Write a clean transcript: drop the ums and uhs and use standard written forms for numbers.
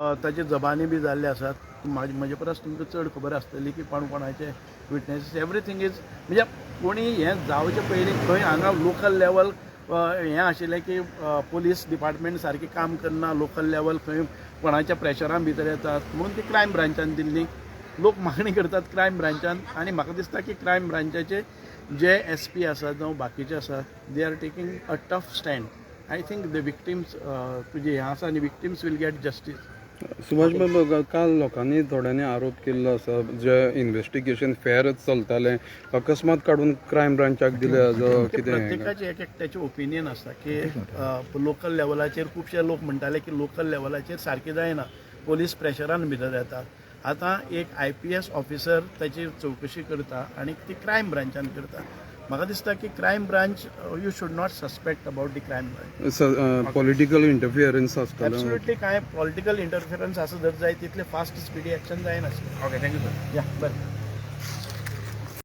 ताचे जबानी बी जाल्ले आसात. म्हजे परस तुमकां चड खबर आसतली की कोणाचे विटनेसीस एवरीथींग इज म्हणजे कोणी हें जावचे पयलीं खंय हांगा लोकल लेवल हें आशिल्लें की पुलीस डिपार्टमेंट सारकें काम करना, लोकल लेवल खंय कोणाच्या प्रेशरान भितर येतात म्हणून ती क्रायम ब्रांचान दिल्ली. लोक मागणी करतात क्रायम ब्रांचान आनी म्हाका दिसता की क्रायम ब्रांचाचे जे SP आसात जावं बाकीचे आसात they are taking a tough stand. I think the victims तुजे हें आसा आनी victims will get justice. Subhash Baba, काल लोकांनी थोड्यांनी आरोप केल्लो आसा जे इन्व्हेस्टिगेशन फेर चलतालें अकस्मात काडून क्रायम ब्रांचाक दिले कितें प्रत्येकाचे एक एकट्याचे ओपिनियन आसता की लोकल लेवलाचेर खुबशे लोक म्हणटाले की लोकल लेवलाचेर सारकें जायना, पोलीस प्रेशरान भितर येतात. आतां एक IPS ऑफिसर ताची चवकशी करता आनी ती क्रायम ब्रांचान करता. म्हाका दिसता की crime branch you should not suspect about the crime branch. Political interference आसतलो. एब्सोल्युटली काय पॉलिटिकल इंटरफियरन्स आसा जर जाय तितले फास्ट स्पिडी एक्शन जायनासलें. Okay, thank you sir. या बरें.